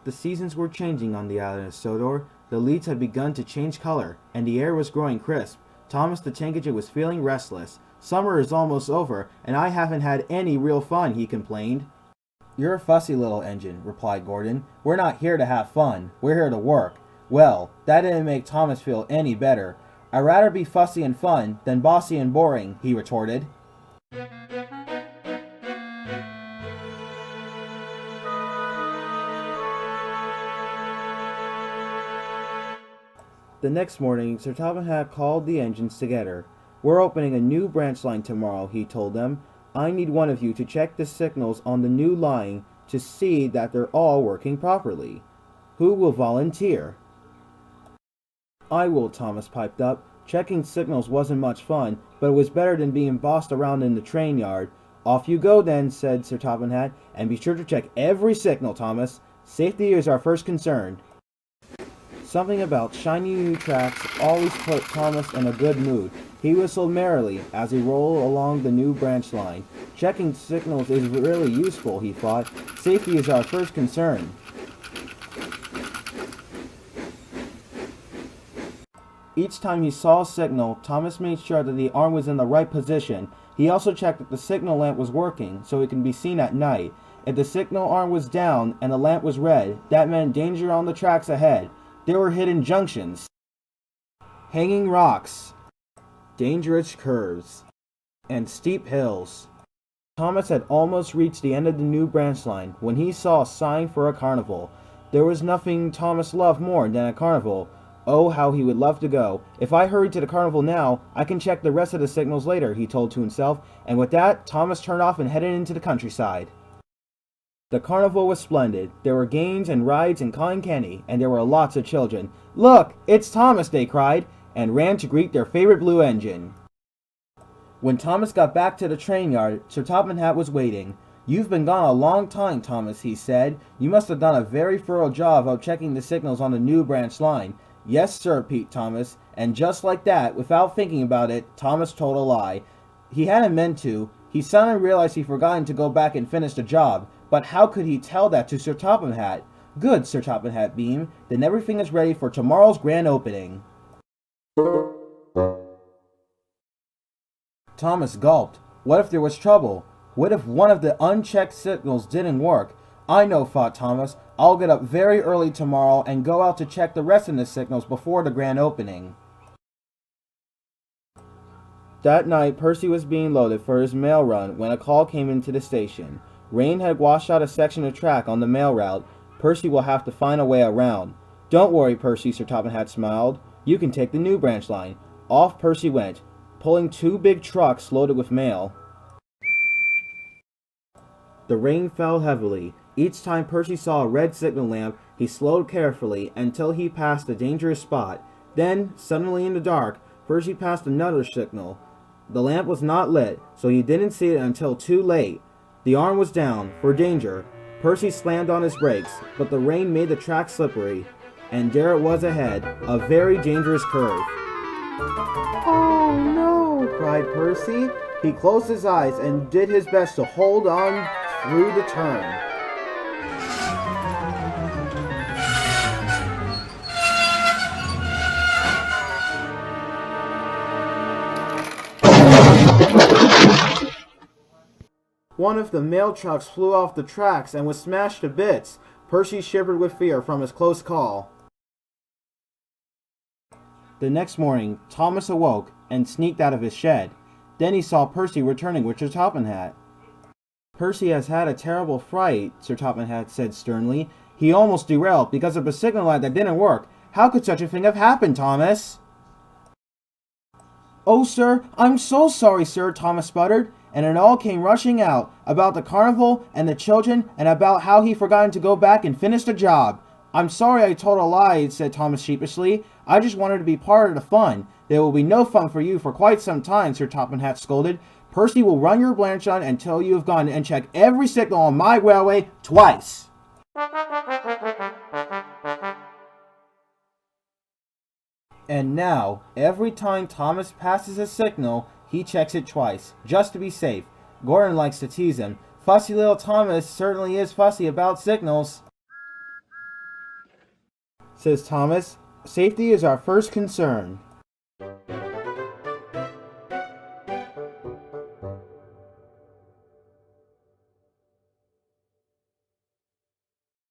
the seasons were changing on the island of Sodor. The leaves had begun to change color, and the air was growing crisp. Thomas the Tank Engine was feeling restless. Summer is almost over, and I haven't had any real fun, he complained. You're a fussy little engine, replied Gordon. We're not here to have fun. We're here to work. Well, that didn't make Thomas feel any better. I'd rather be fussy and fun than bossy and boring, he retorted. The next morning, Sir Topham Hatt called the engines together. We're opening a new branch line tomorrow, he told them. I need one of you to check the signals on the new line to see that they're all working properly. Who will volunteer? I will, Thomas piped up. Checking signals wasn't much fun, but it was better than being bossed around in the train yard. Off you go then, said Sir Topham Hatt, and be sure to check every signal, Thomas. Safety is our first concern. Something about shiny new tracks always put Thomas in a good mood. He whistled merrily as he rolled along the new branch line. Checking signals is really useful, he thought. Safety is our first concern. Each time he saw a signal, Thomas made sure that the arm was in the right position. He also checked that the signal lamp was working, so it can be seen at night. If the signal arm was down and the lamp was red, that meant danger on the tracks ahead. There were hidden junctions, hanging rocks, dangerous curves, and steep hills. Thomas had almost reached the end of the new branch line when he saw a sign for a carnival. There was nothing Thomas loved more than a carnival. Oh, how he would love to go. If I hurry to the carnival now, I can check the rest of the signals later, he told to himself, and with that, Thomas turned off and headed into the countryside. The carnival was splendid. There were games and rides and cotton candy, and there were lots of children. Look, it's Thomas, they cried, and ran to greet their favorite blue engine. When Thomas got back to the train yard, Sir Topham Hatt was waiting. You've been gone a long time, Thomas, he said. You must have done a very thorough job of checking the signals on the new branch line. Yes, sir, Pete Thomas. And just like that, without thinking about it, Thomas told a lie. He hadn't meant to. He suddenly realized he'd forgotten to go back and finish the job. But how could he tell that to Sir Topham Hatt? Good, Sir Topham Hatt beamed. Then everything is ready for tomorrow's grand opening. Thomas gulped. What if there was trouble? What if one of the unchecked signals didn't work? I know, thought Thomas. I'll get up very early tomorrow and go out to check the rest of the signals before the grand opening. That night, Percy was being loaded for his mail run when a call came into the station. Rain had washed out a section of track on the mail route. Percy will have to find a way around. Don't worry, Percy, Sir Topham Hatt smiled. You can take the new branch line. Off Percy went, pulling 2 big trucks loaded with mail. The rain fell heavily. Each time Percy saw a red signal lamp, he slowed carefully until he passed a dangerous spot. Then, suddenly in the dark, Percy passed another signal. The lamp was not lit, so he didn't see it until too late. The arm was down, for danger. Percy slammed on his brakes, but the rain made the track slippery, and there it was ahead, a very dangerous curve. Oh no, cried Percy. He closed his eyes and did his best to hold on through the turn. One of the mail trucks flew off the tracks and was smashed to bits. Percy shivered with fear from his close call. The next morning, Thomas awoke and sneaked out of his shed. Then he saw Percy returning with Sir Topham Hatt. Percy has had a terrible fright, Sir Topham Hatt said sternly. He almost derailed because of a signal light that didn't work. How could such a thing have happened, Thomas? Oh, sir, I'm so sorry, sir, Thomas sputtered. And it all came rushing out, about the carnival and the children, and about how he forgotten to go back and finish the job. I'm sorry I told a lie, said Thomas sheepishly. I just wanted to be part of the fun. There will be no fun for you for quite some time, Sir Topham Hatt scolded. Percy will run your branch line until you have gone and checked every signal on my railway twice. And now, every time Thomas passes a signal, he checks it twice, just to be safe. Gordon likes to tease him. Fussy little Thomas certainly is fussy about signals. says Thomas. Safety is our first concern.